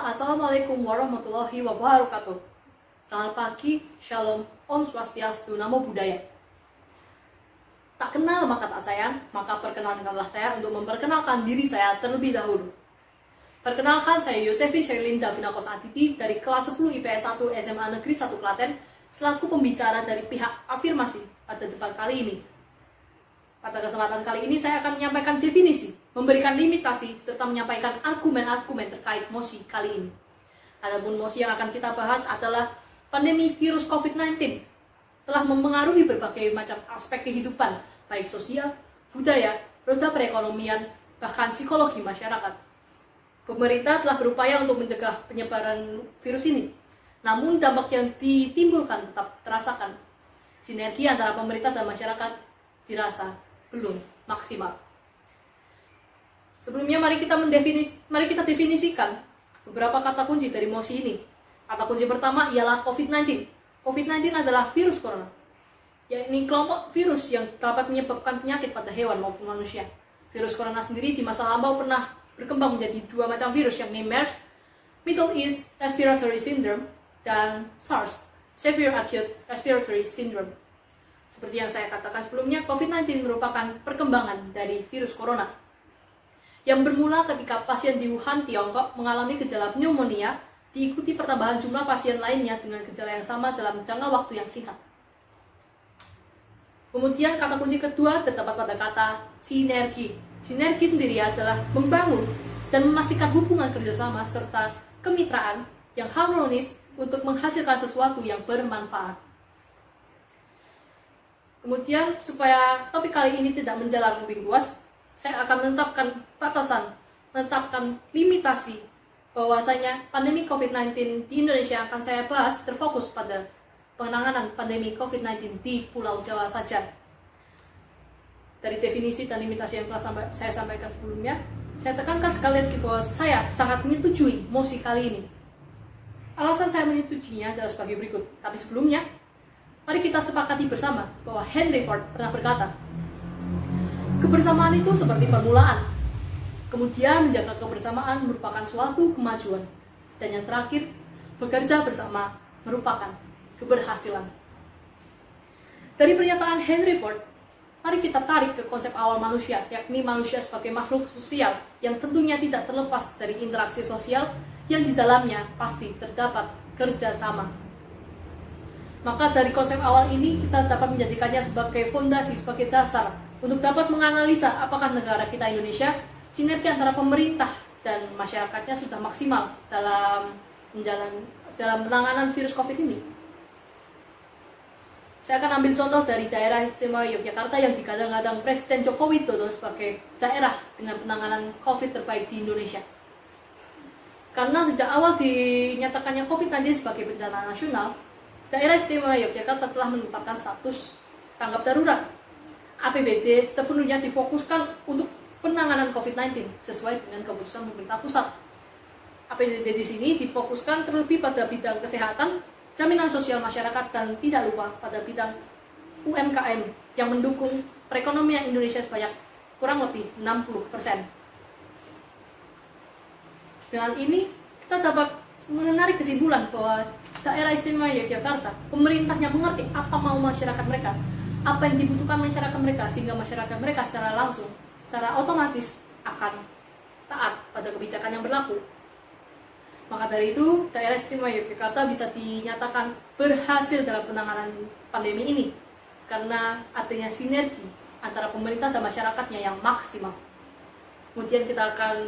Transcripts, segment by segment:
Assalamualaikum warahmatullahi wabarakatuh. Selamat pagi, Shalom, Om Swastiastu, Namo Buddhaya. Tak kenal maka tak sayang, maka perkenalkanlah saya untuk memperkenalkan diri saya terlebih dahulu. Perkenalkan, saya Yosefi Sherlyn Davina Kosatiti dari kelas 10 IPS 1 SMA Negeri 1 Klaten, selaku pembicara dari pihak afirmasi pada debat kali ini. Pada kesempatan kali ini saya akan menyampaikan definisi, memberikan limitasi, serta menyampaikan argumen-argumen terkait mosi kali ini. Adapun mosi yang akan kita bahas adalah pandemi virus COVID-19 telah mempengaruhi berbagai macam aspek kehidupan, baik sosial, budaya, roda perekonomian, bahkan psikologi masyarakat. Pemerintah telah berupaya untuk mencegah penyebaran virus ini, namun dampak yang ditimbulkan tetap terasakan. Sinergi antara pemerintah dan masyarakat dirasa belum maksimal. Sebelumnya mari kita definisikan beberapa kata kunci dari mosi ini. Kata kunci pertama ialah COVID-19. COVID-19 adalah virus corona, yakni kelompok virus yang dapat menyebabkan penyakit pada hewan maupun manusia. Virus corona sendiri di masa lampau pernah berkembang menjadi dua macam virus, yakni MERS, Middle East Respiratory Syndrome, dan SARS, Severe Acute Respiratory Syndrome. Seperti yang saya katakan sebelumnya, COVID-19 merupakan perkembangan dari virus corona yang bermula ketika pasien di Wuhan, Tiongkok mengalami gejala pneumonia, diikuti pertambahan jumlah pasien lainnya dengan gejala yang sama dalam jangka waktu yang singkat. Kemudian kata kunci kedua terdapat pada kata sinergi. Sinergi sendiri adalah membangun dan memastikan hubungan kerjasama serta kemitraan yang harmonis untuk menghasilkan sesuatu yang bermanfaat. Kemudian, supaya topik kali ini tidak menjalar lebih luas, saya akan menetapkan batasan, menetapkan limitasi bahwasanya pandemi COVID-19 di Indonesia akan saya bahas terfokus pada penanganan pandemi COVID-19 di Pulau Jawa saja. Dari definisi dan limitasi yang telah saya sampaikan sebelumnya, saya tekankan sekali lagi bahwa saya sangat menyetujui mosi kali ini. Alasan saya menyetujuinya adalah sebagai berikut. Tapi sebelumnya, mari kita sepakati bersama bahwa Henry Ford pernah berkata, kebersamaan itu seperti permulaan, kemudian menjaga kebersamaan merupakan suatu kemajuan, dan yang terakhir, bekerja bersama merupakan keberhasilan. Dari pernyataan Henry Ford, mari kita tarik ke konsep awal manusia, yakni manusia sebagai makhluk sosial yang tentunya tidak terlepas dari interaksi sosial yang di dalamnya pasti terdapat kerjasama. Maka dari konsep awal ini kita dapat menjadikannya sebagai fondasi, sebagai dasar untuk dapat menganalisa apakah negara kita Indonesia sinergi antara pemerintah dan masyarakatnya sudah maksimal dalam penanganan virus COVID ini. Saya akan ambil contoh dari daerah istimewa Yogyakarta yang digadang-gadang Presiden Joko Widodo sebagai daerah dengan penanganan COVID terbaik di Indonesia. Karena sejak awal dinyatakannya COVID-19 sebagai bencana nasional, daerah istimewa Yogyakarta telah menetapkan status tanggap darurat. APBD sepenuhnya difokuskan untuk penanganan COVID-19 sesuai dengan keputusan pemerintah pusat. APBD di sini difokuskan terlebih pada bidang kesehatan, jaminan sosial masyarakat, dan tidak lupa pada bidang UMKM yang mendukung perekonomian Indonesia sebanyak kurang lebih 60%. Dengan ini kita dapat menarik kesimpulan bahwa daerah istimewa Yogyakarta, pemerintahnya mengerti apa mau masyarakat mereka, apa yang dibutuhkan masyarakat mereka, sehingga masyarakat mereka secara langsung, secara otomatis akan taat pada kebijakan yang berlaku. Maka dari itu, daerah istimewa Yogyakarta bisa dinyatakan berhasil dalam penanganan pandemi ini, karena adanya sinergi antara pemerintah dan masyarakatnya yang maksimal. Kemudian kita akan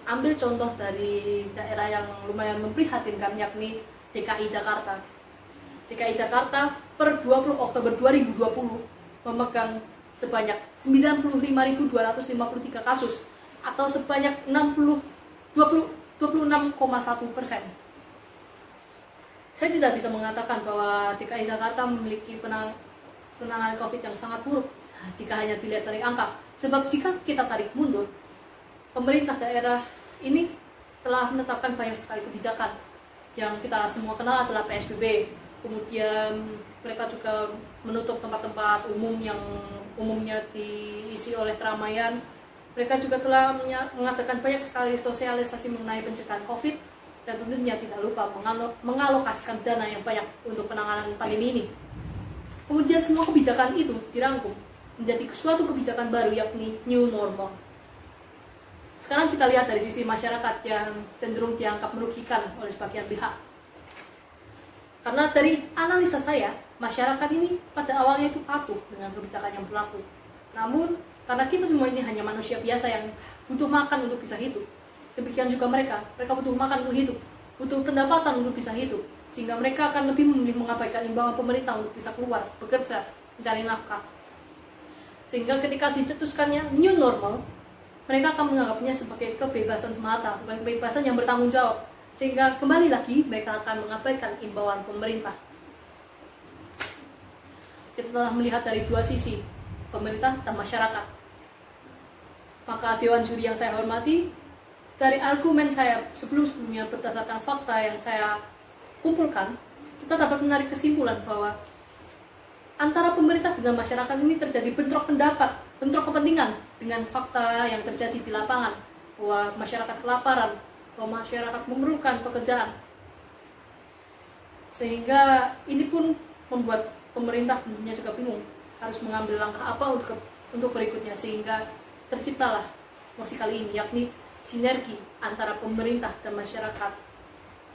ambil contoh dari daerah yang lumayan memprihatinkan, yakni DKI Jakarta. DKI Jakarta per 20 Oktober 2020 memegang sebanyak 95.253 kasus atau sebanyak 26,1%. Saya tidak bisa mengatakan bahwa DKI Jakarta memiliki penanganan COVID yang sangat buruk jika hanya dilihat dari angka. Sebab jika kita tarik mundur, pemerintah daerah ini telah menetapkan banyak sekali kebijakan. Yang kita semua kenal adalah PSBB. Kemudian mereka juga menutup tempat-tempat umum yang umumnya diisi oleh keramaian. Mereka juga telah mengadakan banyak sekali sosialisasi mengenai pencegahan COVID dan tentunya tidak lupa mengalokasikan dana yang banyak untuk penanganan pandemi ini. Kemudian semua kebijakan itu dirangkum menjadi suatu kebijakan baru, yakni new normal. Sekarang kita lihat dari sisi masyarakat yang cenderung dianggap merugikan oleh sebagian pihak. Karena dari analisa saya, masyarakat ini pada awalnya itu patuh dengan kebijakan yang berlaku. Namun, karena kita semua ini hanya manusia biasa yang butuh makan untuk bisa hidup, demikian juga mereka butuh makan untuk hidup, butuh pendapatan untuk bisa hidup, sehingga mereka akan lebih memilih mengabaikan imbauan pemerintah untuk bisa keluar, bekerja, mencari nafkah. Sehingga ketika dicetuskannya new normal, mereka akan menganggapnya sebagai kebebasan semata, bukan kebebasan yang bertanggung jawab, sehingga kembali lagi mereka akan mengabaikan imbauan pemerintah. Kita telah melihat dari dua sisi, pemerintah dan masyarakat. Maka Dewan Juri yang saya hormati, dari argumen saya sebelum-sebelumnya berdasarkan fakta yang saya kumpulkan, kita dapat menarik kesimpulan bahwa antara pemerintah dengan masyarakat ini terjadi bentrok pendapat, bentrok kepentingan dengan fakta yang terjadi di lapangan, bahwa masyarakat kelaparan, bahwa masyarakat memerlukan pekerjaan. Sehingga ini pun membuat pemerintah tentunya juga bingung harus mengambil langkah apa untuk berikutnya, sehingga terciptalah mosi kali ini, yakni sinergi antara pemerintah dan masyarakat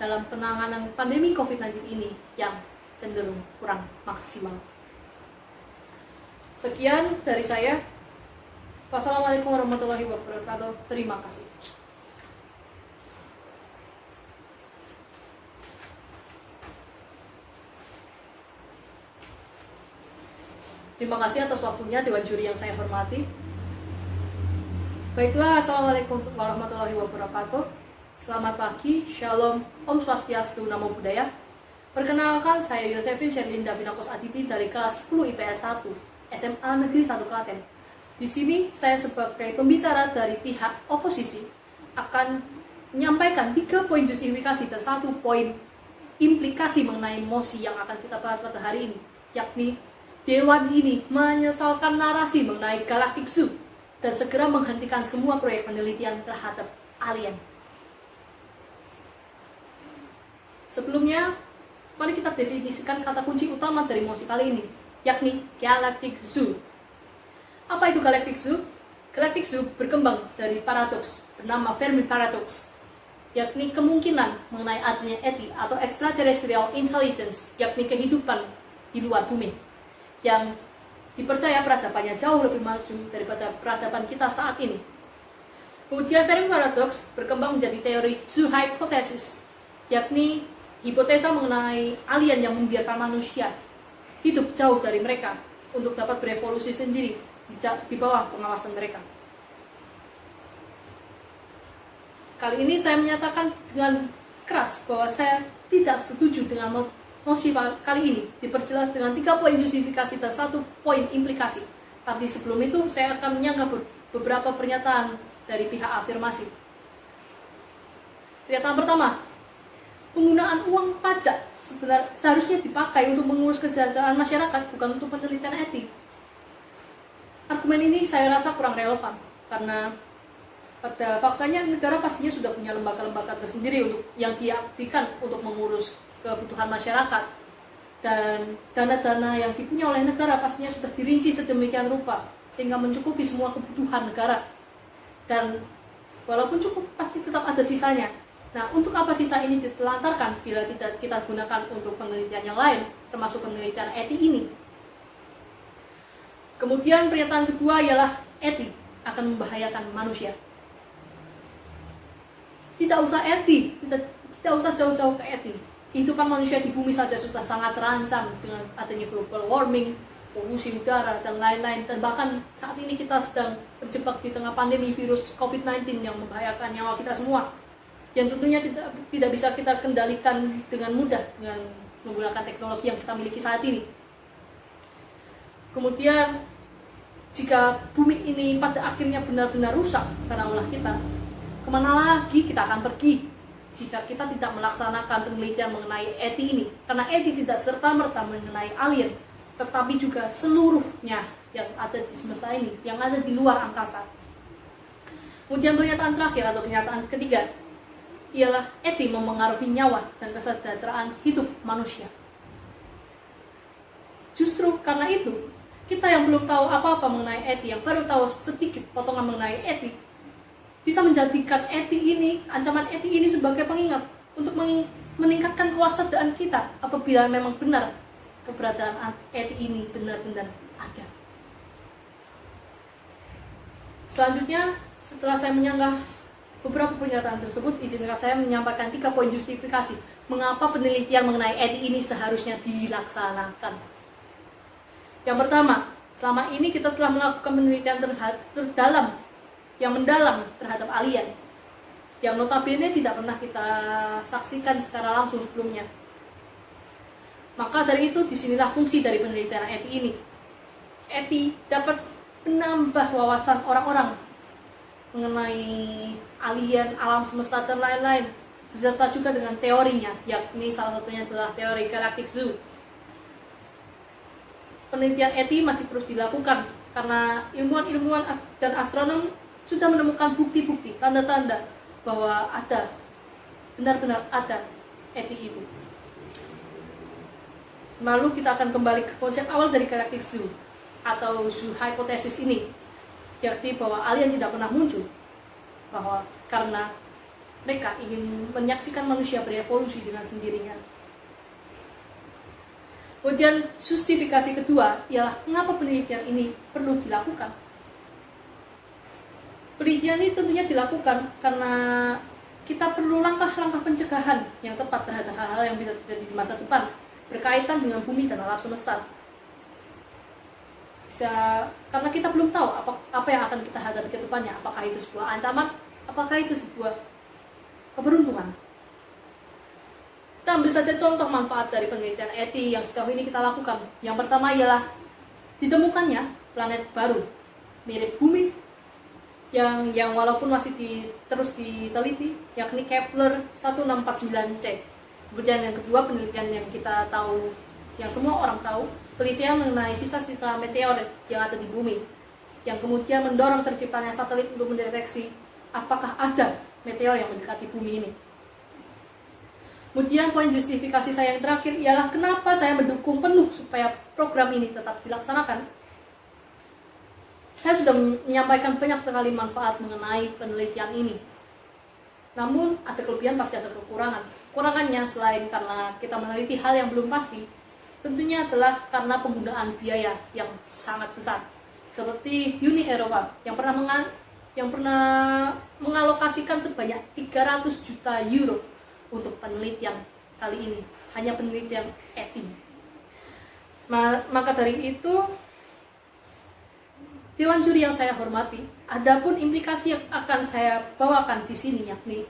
dalam penanganan pandemi COVID-19 ini yang cenderung kurang maksimal. Sekian dari saya. Wassalamualaikum warahmatullahi wabarakatuh. Terima kasih. Terima kasih atas waktunya Dewan Juri yang saya hormati. Baiklah, Assalamualaikum warahmatullahi wabarakatuh. Selamat pagi, Shalom, Om Swastiastu, Namo Buddhaya. Perkenalkan, saya Yosefin Sherlinda Binakos Aditi dari kelas 10 IPS 1, SMA Negeri 1 Klaten. Di sini, saya sebagai pembicara dari pihak oposisi akan menyampaikan 3 poin justifikasi dan 1 poin implikasi mengenai mosi yang akan kita bahas pada hari ini, yakni Dewan ini menyesalkan narasi mengenai Galactic Zoo dan segera menghentikan semua proyek penelitian terhadap alien. Sebelumnya, mari kita definisikan kata kunci utama dari mosi kali ini, yakni Galactic Zoo. Apa itu Galactic Zoo? Galactic Zoo berkembang dari paradoks bernama Fermi Paradox, yakni kemungkinan mengenai adanya ET atau extraterrestrial intelligence, yakni kehidupan di luar bumi, yang dipercaya peradabannya jauh lebih maju daripada peradaban kita saat ini. Kemudian Fermi Paradox berkembang menjadi teori Zoo Hypothesis, yakni hipotesa mengenai alien yang membiarkan manusia hidup jauh dari mereka untuk dapat berevolusi sendiri di bawah pengawasan mereka. Kali ini saya menyatakan dengan keras bahwa saya tidak setuju dengan mosi kali ini, diperjelas dengan 3 poin justifikasi dan 1 poin implikasi. Tapi sebelum itu, saya akan menyanggah beberapa pernyataan dari pihak afirmasi. Pernyataan pertama, penggunaan uang pajak seharusnya dipakai untuk mengurus kesejahteraan masyarakat, bukan untuk penelitian etik. Argumen ini saya rasa kurang relevan, karena pada faktanya negara pastinya sudah punya lembaga-lembaga tersendiri yang diabdikan untuk mengurus kebutuhan masyarakat, dan dana-dana yang dipunya oleh negara pastinya sudah dirinci sedemikian rupa sehingga mencukupi semua kebutuhan negara, dan walaupun cukup pasti tetap ada sisanya. Nah, untuk apa sisa ini ditelantarkan bila tidak kita gunakan untuk penelitian yang lain, termasuk penelitian etik ini? Kemudian pernyataan kedua ialah etik akan membahayakan manusia. Tidak usah etik, tidak usah jauh-jauh ke etik. Kehidupan manusia di bumi saja sudah sangat terancam dengan adanya global warming, polusi udara, dan lain-lain. Dan bahkan saat ini kita sedang terjebak di tengah pandemi virus COVID-19 yang membahayakan nyawa kita semua, yang tentunya tidak bisa kita kendalikan dengan mudah dengan menggunakan teknologi yang kita miliki saat ini. Kemudian, jika bumi ini pada akhirnya benar-benar rusak karena ulah kita, kemana lagi kita akan pergi jika kita tidak melaksanakan penelitian mengenai ET ini? Karena ET tidak serta-merta mengenai alien, tetapi juga seluruhnya yang ada di semesta ini, yang ada di luar angkasa. Kemudian pernyataan terakhir atau pernyataan ketiga, ialah ETI memengaruhi nyawa dan kesejahteraan hidup manusia. Justru karena itu, kita yang belum tahu apa-apa mengenai ETI, yang baru tahu sedikit potongan mengenai ETI, bisa menjadikan ETI ini, ancaman ETI ini sebagai pengingat untuk meningkatkan kewaspadaan kita apabila memang benar keberadaan ETI ini benar-benar ada. Selanjutnya, setelah saya menyanggah beberapa pernyataan tersebut, izinkan saya menyampaikan 3 poin justifikasi mengapa penelitian mengenai ETI ini seharusnya dilaksanakan. Yang pertama, selama ini kita telah melakukan penelitian yang mendalam terhadap alien, yang notabene tidak pernah kita saksikan secara langsung sebelumnya. Maka dari itu, disinilah fungsi dari penelitian ETI ini. ETI dapat menambah wawasan orang-orang mengenai alien, alam semesta, dan lain-lain, beserta juga dengan teorinya, yakni salah satunya adalah teori Galactic Zoo. Penelitian ETI masih terus dilakukan karena ilmuwan-ilmuwan dan astronom sudah menemukan bukti-bukti, tanda-tanda bahwa benar-benar ada ETI itu. Lalu kita akan kembali ke konsep awal dari Galactic Zoo atau Zoo Hypothesis ini, yakni bahwa alien tidak pernah muncul karena mereka ingin menyaksikan manusia berevolusi dengan sendirinya. Kemudian justifikasi kedua ialah mengapa penelitian ini perlu dilakukan. Penelitian ini tentunya dilakukan karena kita perlu langkah-langkah pencegahan yang tepat terhadap hal-hal yang bisa terjadi di masa depan berkaitan dengan bumi dan alam semesta. Karena kita belum tahu apa yang akan kita hadapi ke depannya, apakah itu sebuah ancaman, apakah itu sebuah keberuntungan. Kita ambil saja contoh manfaat dari penelitian ETI yang sejauh ini kita lakukan. Yang pertama ialah ditemukannya planet baru mirip bumi yang walaupun masih terus diteliti, yakni Kepler 1649c. Kemudian yang kedua, penelitian yang kita tahu, yang semua orang tahu, penelitian mengenai sisa-sisa meteor yang ada di bumi, yang kemudian mendorong terciptanya satelit untuk mendeteksi apakah ada meteor yang mendekati bumi ini. Kemudian poin justifikasi saya yang terakhir ialah kenapa saya mendukung penuh supaya program ini tetap dilaksanakan. Saya sudah menyampaikan banyak sekali manfaat mengenai penelitian ini. Namun ada kelebihan pasti ada kekurangan. Kekurangannya selain karena kita meneliti hal yang belum pasti, tentunya adalah karena penggunaan biaya yang sangat besar. Seperti Uni Eropa yang pernah mengalokasikan sebanyak 300 juta euro untuk penelitian kali ini, hanya penelitian ETI. Maka dari itu, Dewan Juri yang saya hormati, adapun implikasi yang akan saya bawakan di sini, yakni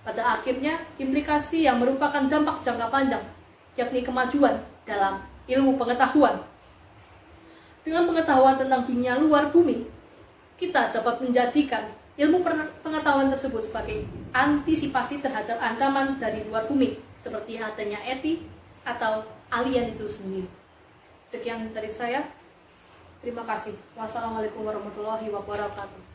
pada akhirnya implikasi yang merupakan dampak jangka panjang, yakni kemajuan dalam ilmu pengetahuan. Dengan pengetahuan tentang dunia luar bumi, kita dapat menjadikan ilmu pengetahuan tersebut sebagai antisipasi terhadap ancaman dari luar bumi, seperti adanya ETI atau alien itu sendiri. Sekian dari saya. Terima kasih. Wassalamualaikum warahmatullahi wabarakatuh.